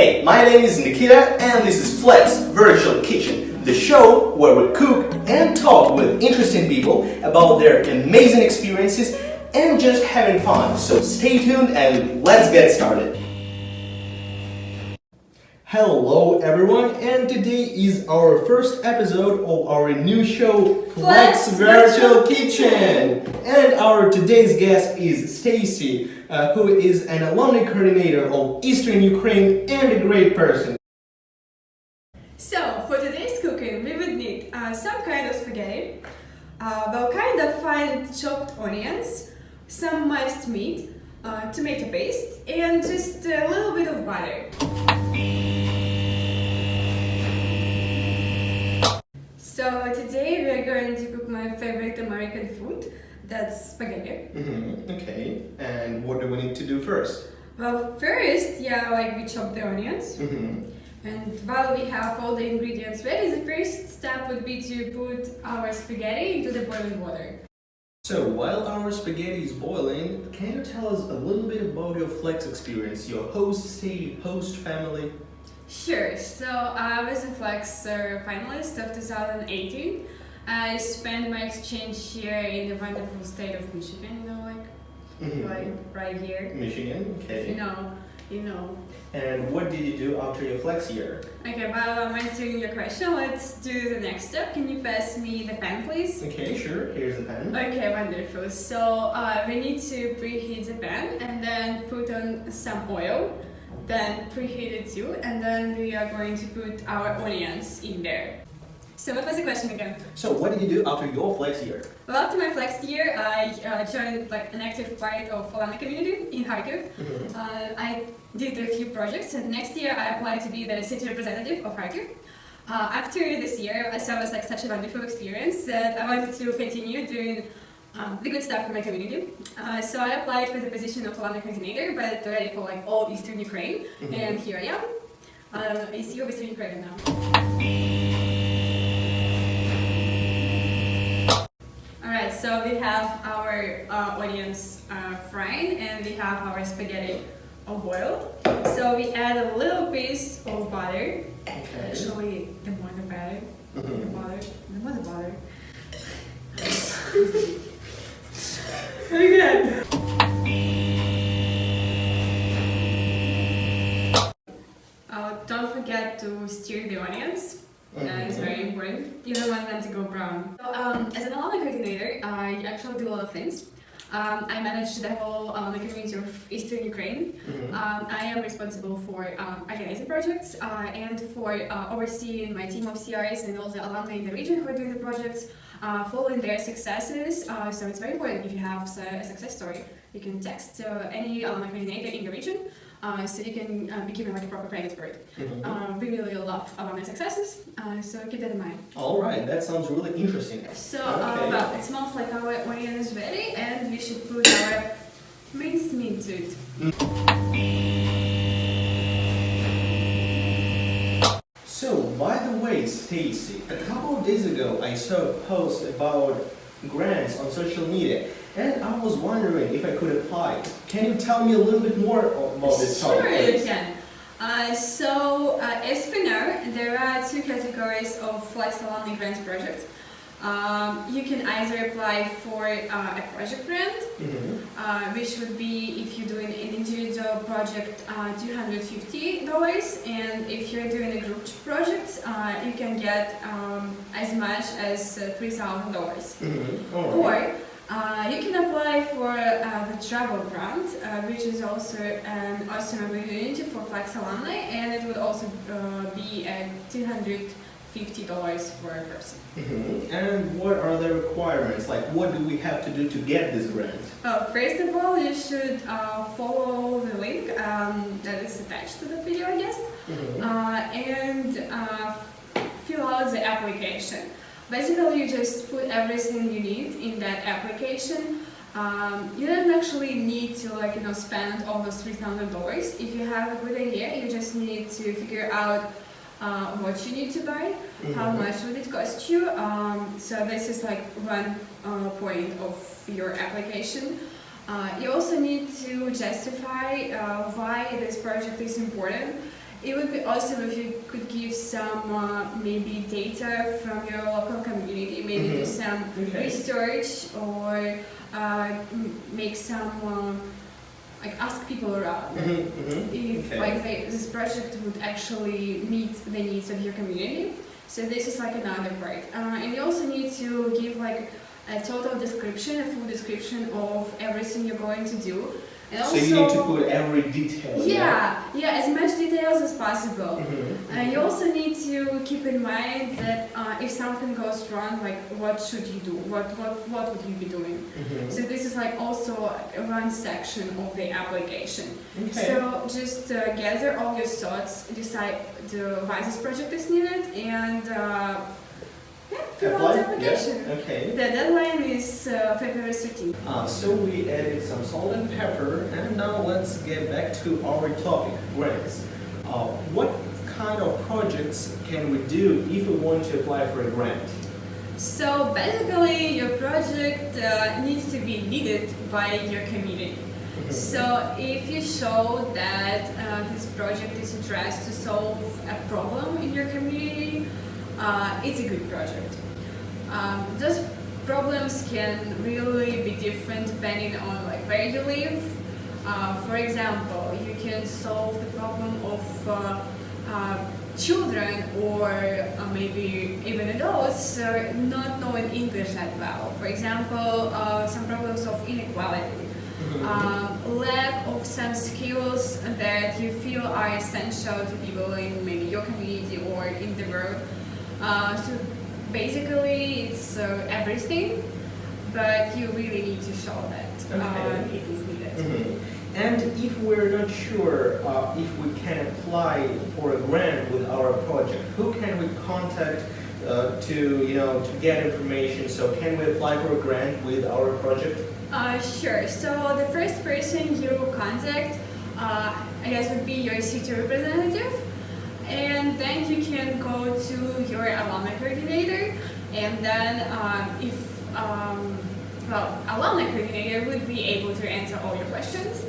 Hey, my name is Nikita and this is Flex Virtual Kitchen, the show where we cook and talk with interesting people about their amazing experiences and just having fun. So stay tuned and let's get started. Hello everyone, and today is our first episode of our new show Flex Virtual Kitchen. And our today's guest is Stacy, who is an alumni coordinator of Eastern Ukraine and a great person. So for today's cooking we would need some kind of spaghetti, well kind of fine chopped onions, some minced meat, tomato paste and just a little bit of butter. So today we are going to cook my favorite American food, that's spaghetti. Okay, and what do we need to do first? Well, first, we chop the onions. And while we have all the ingredients ready, the first step would be to put our spaghetti into the boiling water. So while our spaghetti is boiling, can you tell us a little bit about your Flex experience, your host city, host family? Sure, so I was a Flex finalist of 2018. I spent my exchange here in the wonderful state of Michigan, right here. Michigan, okay. You know. And what did you do after your Flex year? Okay, while I'm answering your question, let's do the next step. Can you pass me the pan, please? Okay, sure. Here's the pan. Okay, wonderful. So we need to preheat the pan and then put on some oil. Then preheat it too, and then we are going to put our onions in there. So what was the question again? So what did you do after your Flex year? Well, after my Flex year, I joined an active part of Alumni community in Kharkiv. I did a few projects, and next year I applied to be the city representative of Kharkiv. After this year, I saw it was such a wonderful experience that I wanted to continue doing the good stuff for my community. So I applied for the position of Alumni coordinator, but already for all Eastern Ukraine, and here I am. Is you Eastern Ukraine now? Alright, so we have our onions frying and we have our spaghetti boiled. So we add a little piece of butter. Okay. Actually, the more the better. The more the butter. Again. Don't forget to stir the onions. That is very important. You don't want them to go brown. So, as an alumni coordinator, I actually do a lot of things. I manage the whole alumni community of Eastern Ukraine. I am responsible for organizing projects and for overseeing my team of CRAs and all the alumni in the region who are doing the projects, following their successes. So it's very important if you have a success story, you can text any alumni coordinator in the region. So you can be given a proper credit for it. We really love alumni successes, so keep that in mind. Alright, that sounds really interesting. So, well, it smells like our onion is ready and we should put our minced meat to it. So, by the way, Stacy, a couple of days ago I saw a post about grants on social media. And I was wondering if I could apply. Can you tell me a little bit more about this topic? Sure, you can. As for now, there are two categories of Flex Alumni Grants projects. You can either apply for a project grant, which would be, if you're doing an individual project, $250, and if you're doing a group project, you can get as much as $3,000. Or you can apply for the travel grant, which is also an awesome opportunity for Flex alumni, and it would also be $250 for a person. And what are the requirements? Like, what do we have to do to get this grant? First of all, you should follow the link that is attached to the video, I guess, and fill out the application. Basically, you just put everything you need in that application. You don't actually need to spend almost $3,000. If you have a good idea, you just need to figure out what you need to buy, how much would it cost you. So this is one point of your application. You also need to justify why this project is important It would be awesome if you could give some maybe data from your local community, maybe do some research or make some like ask people around if like this project would actually meet the needs of your community. So this is like another part, and you also need to give like a total description, a full description of everything you're going to do. And also, so you need to put every detail. Yeah, as much details as possible. You also need to keep in mind that if something goes wrong, like what should you do? What would you be doing? So this is like also one section of the application. So just gather all your thoughts, decide why this project is needed, and fill out the application. The deadline is February 13th. So we added some salt and pepper, and now let's get back to our topic, grants. What kind of projects can we do if we want to apply for a grant? So basically your project needs to be needed by your community. So if you show that this project is addressed to solve a problem in your community, it's a good project. Those problems can really be different depending on like where you live. For example, you can solve the problem of children or maybe even adults not knowing English that well. For example, some problems of inequality, lack of some skills that you feel are essential to people in maybe your community or in the world. So basically it's everything, but you really need to show that it is needed. And if we're not sure if we can apply for a grant with our project, who can we contact to get information? So can we apply for a grant with our project? Sure. So the first person you contact, I guess, would be your city representative, and then you can go to your alumni coordinator, and then alumni coordinator would be able to answer all your questions.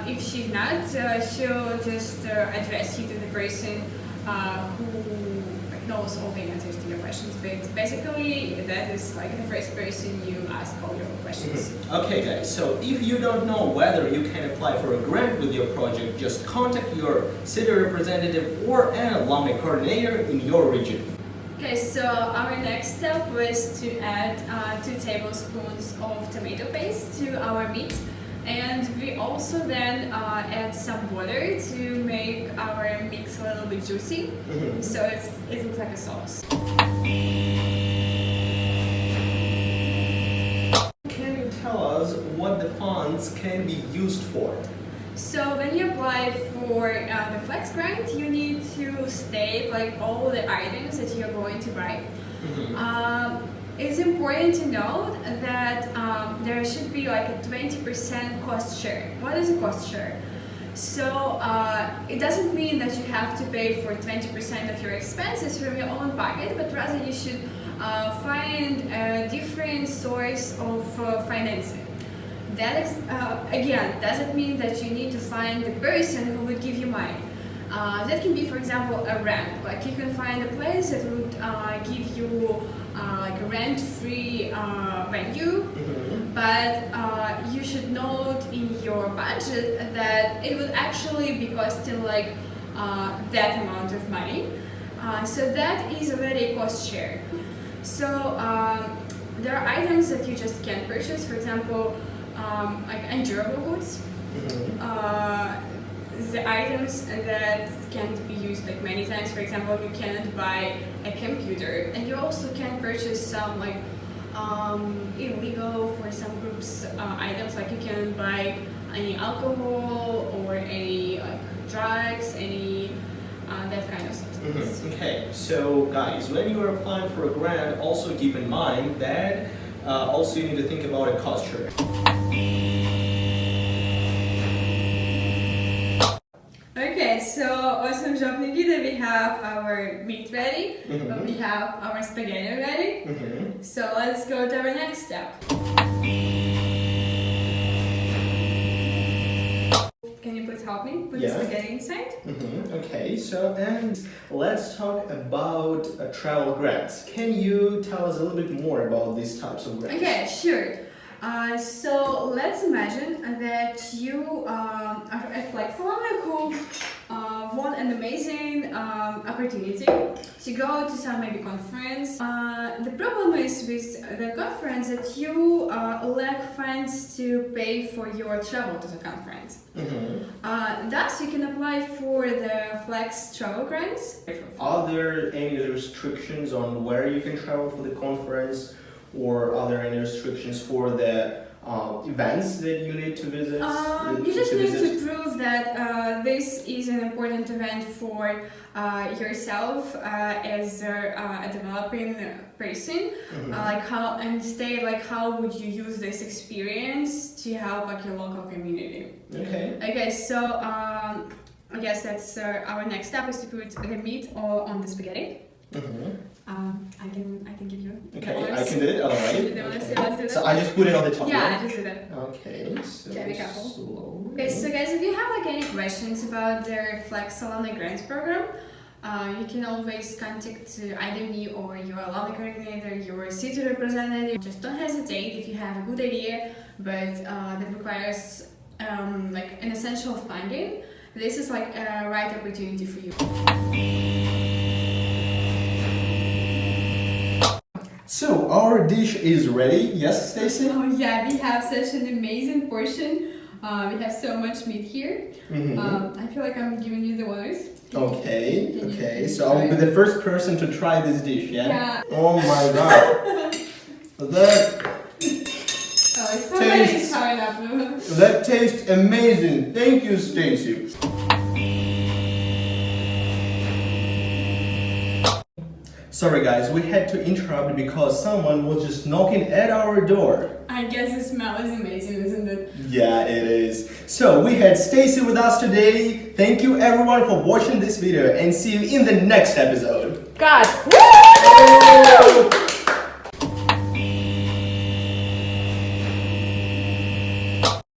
If she's not, she'll just address you to the person who knows all the answers to your questions. But basically, that is like the first person you ask all your questions. Okay, guys. So if you don't know whether you can apply for a grant with your project, just contact your city representative or an alumni coordinator in your region. Okay, so our next step was to add 2 tablespoons of tomato paste to our meat, and we also then add some water to make our mix a little bit juicy, so it looks like a sauce. Can you tell us what the funds can be used for? So when you apply for the Flex grant, you need to state like all the items that you're going to buy. It's important to note that there should be like a 20% cost share. What is a cost share? So it doesn't mean that you have to pay for 20% of your expenses from your own pocket, but rather you should find a different source of financing. That again doesn't mean that you need to find the person who would give you money. That can be, for example, a rent. Like you can find a place that would give you like a rent-free venue, but you should note in your budget that it would actually be costing like that amount of money. So that is already cost share. So there are items that you just can't purchase. For example, like undurable goods. The items that can't be used like many times. For example, you can't buy a computer, and you also can't purchase some like illegal for some groups items. Like you can't buy any alcohol or any like drugs, any that kind of stuff. Okay, so guys, when you are applying for a grant, also keep in mind that also you need to think about a cost share. Okay, so awesome job, Nikita. We have our meat ready, we have our spaghetti ready. So let's go to our next step. Can you please help help me put Yeah. the spaghetti inside. Okay, so and let's talk about travel grants. Can you tell us a little bit more about these types of grants? Okay, sure. So let's imagine that you are at like someone who won an amazing opportunity to go to some maybe conference. The problem is with the conference that you lack funds to pay for your travel to the conference. Thus, you can apply for the Flex travel grants. Are there any restrictions on where you can travel for the conference, or are there any restrictions for the events that you need to visit? You just need to prove that this is an important event for yourself as a developing person. Like how and state like how would you use this experience to help like your local community. Okay. Okay, so I guess that's our next step is to put the meat on the spaghetti. I can give you. Okay, the I can do it. All right. Let's do that. So I just put it on the top. Yeah, I just did it. Okay. So Okay, be careful. slowly. Okay, so guys, if you have like any questions about the Flex Alumni Grants program, you can always contact either me or your alumni coordinator, your city representative. Just don't hesitate if you have a good idea, but that requires like an essential funding. This is like a right opportunity for you. So our dish is ready. Yes, Stacy? Oh yeah, we have such an amazing portion. We have so much meat here. I feel like I'm giving you the honors. Okay, okay. you So I'll be try? the first person to try this dish, yeah? Yeah. Oh my god. It's pineapple. That tastes amazing. Thank you, Stacy. Sorry guys, we had to interrupt because someone was just knocking at our door. I guess the smell is amazing, isn't it? Yeah, it is. So we had Stacy with us today. Thank you everyone for watching this video and see you in the next episode. God! Woo!